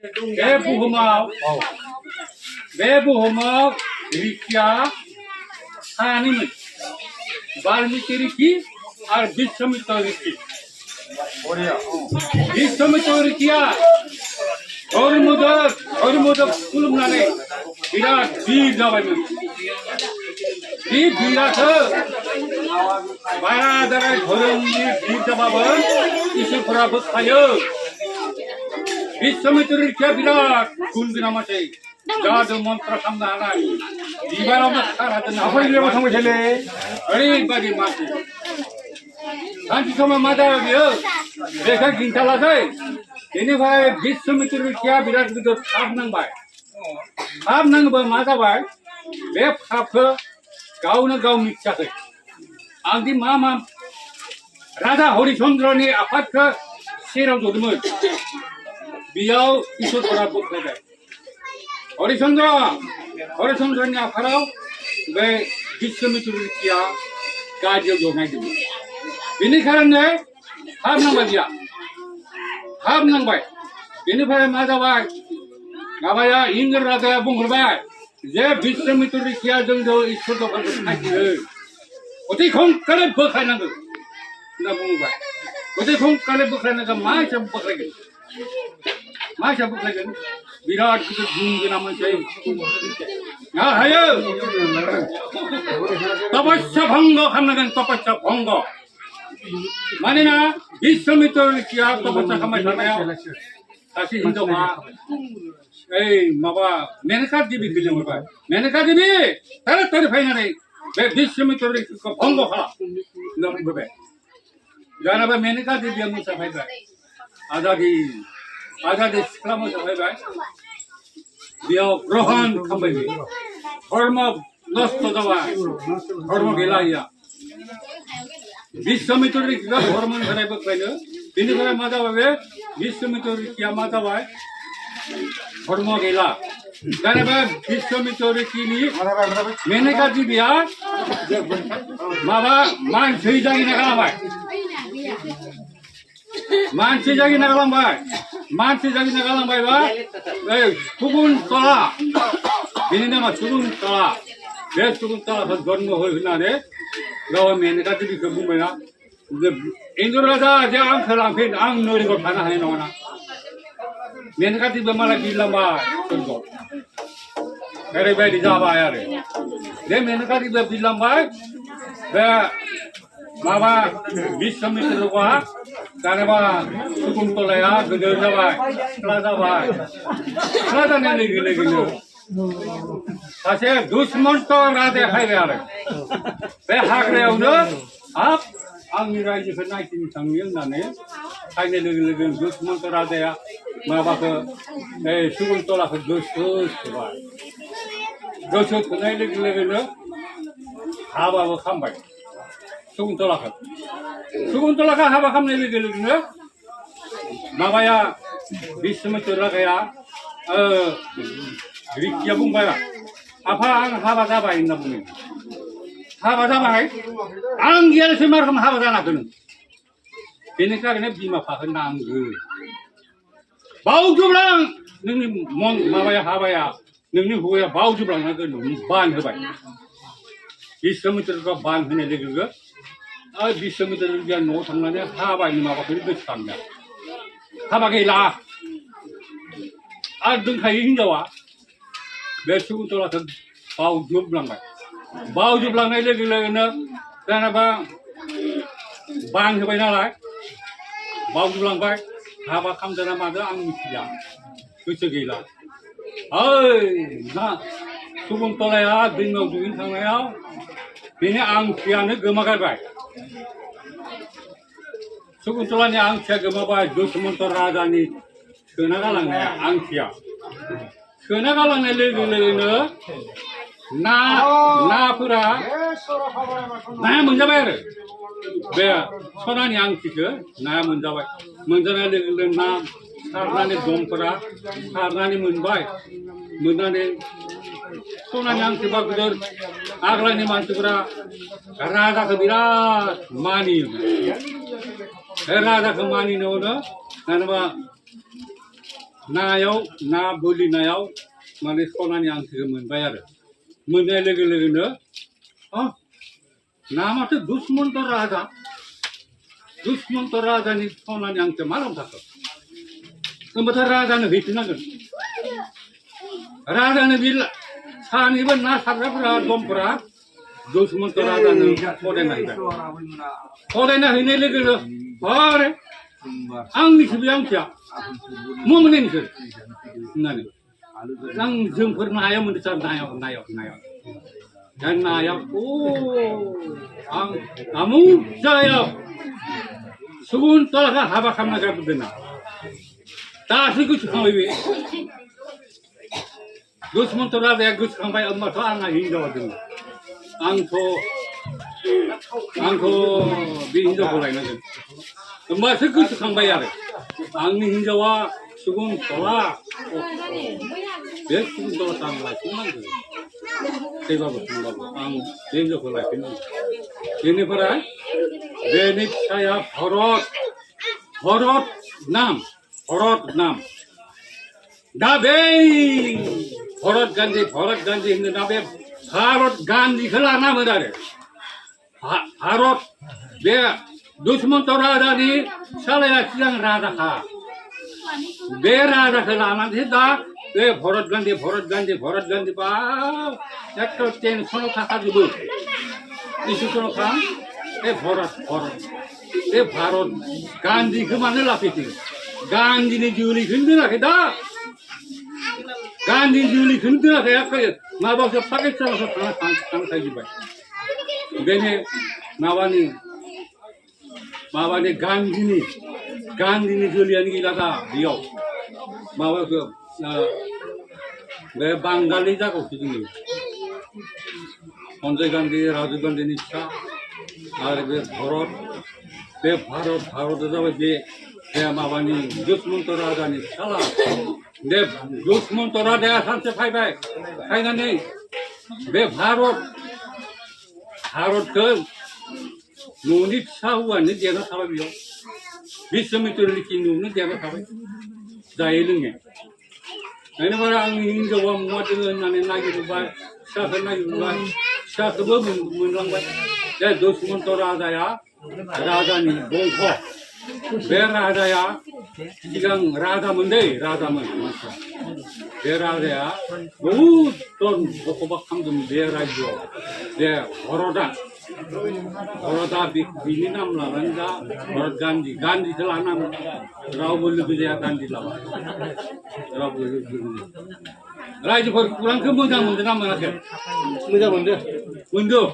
बे बुहुमाव रिखिया सानैमोन वाल्मीकि रिखि आरो बिश्वामित्र रिखि बिश्वामित्र रिखिया धर्मजों खुलुमनानै बिराद बिर जाबायमोन बे बिरासो बाराद्राय धोरोमनि बिर जाबाबो इसोरफोरा बोखायो बिश्वामित्र रिखिया बिराद गुन गोनां मानसि जादु मन्त्र खालामनो हानाय बिबारावनो खारा दोननो हाबाय थांबाय थायोलै ओरैबायदि मानसि सानसे समाव मा जाबाय बियो लेखा खिन्थालासै बेनिफ्राय बिश्वामित्र रिखिया बिराद गिदिर फाप नांबाय फाप नाङोबा मा जाबाय बे फापखौ गावनो गाव मिथियाखै आंदि मा राजा हरिचन्द्रनि आफादखौ सेराव जदोंमोन बेयाव इसोरफोरा बोख्लायबाय हरिचन्द्रनि आफादाव बे बिश्वामित्र रिखिया गादियाव जनायदोंमोन बेनिखायनो फाप नांबाय बिया फाप नांबाय बेनिफ्राय मा जाबाय माबाया इंग्र राजाया बुंहरबाय जे बिश्वामित्र रिखिया जोंजों इसोर दखानखौ खाथियो अति खंखाले बोख्लायनांगौ होनना बुंबाय अति खंखाले बोख्लायनांगौ मा हिसाब बोख्लायगोन बिराद गिदिर गुन गोनां मानसि हायो तपस्या भंग खालामनांगोन तपस्या भंग मानोना बिश्वामित्र रिखिया तपस्या खालामबाय थानायाव सासे हिनजावा माबा मेनका देबिखौ लिंहरबाय मेनका देबि तारातारि फैनानै बे बिश्वामित्र रिखिखौ भंग खालाम होनना बुंबाय जानोबा मेनका देबिया मोसाफैबाय आजादि सिख्ला मोसाफैबाय बेयाव ग्रहण खालामबाय धर्म नष्ट जाबाय धर्म गैला इया बिश्वामित्र रिखिया धर्मनिफ्राय बोख्लायनो बेनिफ्राय मा जाबाय बे बिश्वामित्र रिखिया मा जाबाय धर्म गैला जानोबा बिश्वामित्र रिखिनि मेनका देबिया माबा मानसि जागिना खालामबाय मानसि जागिना खालामबायबा शकुन्तला बेनि नामा शकुन्तला बे शकुन्तलाखौ जन्म होनानै गावहा मेनका देबिखौ बुंबायना इन्द्र राजा जे आंखौ लांफिन आं नोरिगाव थानो हानाय नङा मेनका देबिया मालाय बिरलांबाय सोरगोआव ओरैबायदि जाबाय आरो बे मेनका देबिया बिरलांबाय बे माबा बिश्वामित्रआ जानोबा शकुन्तलाया गिदिर जाबाय सिख्ला जानाय लोगो लोगोनो सासे दुष्मन्त राजाया फैबाय आरो बे हाग्रायावनो हाब आंनि रायजोखौ नायथिनो थांनो होननानै फैनाय लोगो लोगो दुष्मन्त राजाया माबाखौ शकुन्तलाखौ गोसो थोबाय गोसो थोनाय लोगो लोगोनो हाबाबो खालामबाय शकुन्तलाखौ हाबा खालामनाय लोगो लोगोनो माबाया बिश्वामित्र राजाया रिखिया बुंबाय आफा आं हाबा जाबाय होनना बुङो हाबा जाबाय आं गैयालासे मा रोखोम हाबा जानांगौ नों बेनि थाखायनो बिमा बिफाखौ नांगौ बावजोबलां नोंनि माबाया हाबाया नोंनि हौवाया बावजोबलांनांगोन बान होबाय बिश्वामित्रखौ बान होनाय लोगो लोगो बिश्वामित्र रिखिया न'आव थांनानै हाबानि माबाखौ गोसोखांदों हाबा गैला आरो दोनखायो हिनजावा बे शकुन्तलाखौ बावजोबलांनाय लोगो लोगोनो जेनेबा बान होबाय नालाय बावजोबलांबाय हाबा खालामदोंना मादों आं मिथिया गोसो गैला ना शकुन्तलाया दैमायाव दुगैनो थांनायाव बेनि आंथियानो गोमागारबाय शकुन्तलानि आंथिया गोमाबाय दुष्मन्त राजानि सोना गालांनाया आंथिया सोना गालांनाय लोगो लोगोनो नाफोरा नाया मोनजाबाय आरो बे सनानि आंथिखौ नाया मोनजाबाय मोनजानाय लोगो लोगो ना सारनानै दमफोरा सारनानै मोननानै सनानि आंथिबा गिदिर आग्लानि मानसिफोरा राजाखौ बिराद मानियोमोन बे राजाखौ मानिनायावनो जेनेबा नायाव ना बोलिनायाव माने सनानि आंथिखौ मोनबाय आरो मोननाय लोगो लोगोनो नामाथ' दुष्मन्त राजानि सनानि आंथिया मा लांथाखो होमबाथाय राजानो हैफिननांगोन राजानो बे सानैबो ना सारग्राफोरा दमफोरा दुष्मन्त राजानो फरायना हैबाय फरायना हैनाय लोगो लोगो अरे आंनिसो बे आंथिया मा मोनो नोंसोर होननानै जोंफोर नायाव मोनदों सार नायाव दा नायाव आं आमुक जायगायाव सुबुंतलाखौ हाबा खालामना गारबोदों ना दासो गोसोखांबाय बे दुष्मन्त राजाया गोसोखांबाय होमबाथ' आंहा हिनजावा दङ आंथ' बे हिनजावखौ लायनांगोन होमबासो गोसोखांबाय आरो आंनि हिनजावा सुबुंतला बे सुबुंतलाखौ आं लायफिननांगौ थैबाबो थांबाबो आं बे हिनजावखौ लायफिननांगौ बेनिफ्राय बेनि फिसाया भरत नाम दा बे भरत गान्धी होनो दा बे भारत गान्धीखौ लानामोन आरो भारत बे दुष्मन्त राजानि फिसालाया सिगां राजाखा बे राजाखौ लानानैसो दा बे भरत गान्धी बा एखे टेनसनाव थाखाजोबो इसोरनाव थां बे भरत बे भारत गान्धीखौ मानो लाफैदों गान्धीनि जुलिखौनो दोनाखै दा गान्धीनि जुलिखौनो दोनाखै एखे माबासो पाकिस्तानावसो थांखाजोब्बाय बेनो माबानि गान्धीनि जुलियानो गैला दा बेयाव माबाखौ बे बांगालि जायगायावसो जोङो सन्जय गान्धी राजीव गान्धीनि फिसा आरो बे भारतआ जाबाय बे माबानि दुष्मन्त राजानि फिसाला बे दुष्मन्त राजाया सानसे फैनानै बे भारतखौ न'नि फिसा हौवानो देरना थाबाय बेयाव बिश्वमित्रनि न'नो देरना थाबाय जायै लोङै बेनिफ्राय आंनि हिनजावा मुवा दङ होननानै नागिरबाय फिसाखौबो मोनलांबाय बे दुष्मन्त राजानि बंश बे राजाया सिगां राजामोन बे राजाया बहुद बख'बा खालामदोंमोन बे रायजोआव बे भरतआ बिनि नाम लानानै दा भरत गान्धीखौ लानांगौ रावबो लोगो जाया गान्धी लाबाय रावबो लोगो रायजोफोर खौरांखौ मोजां मोनदों ना मोनाखै मोजां मोनदों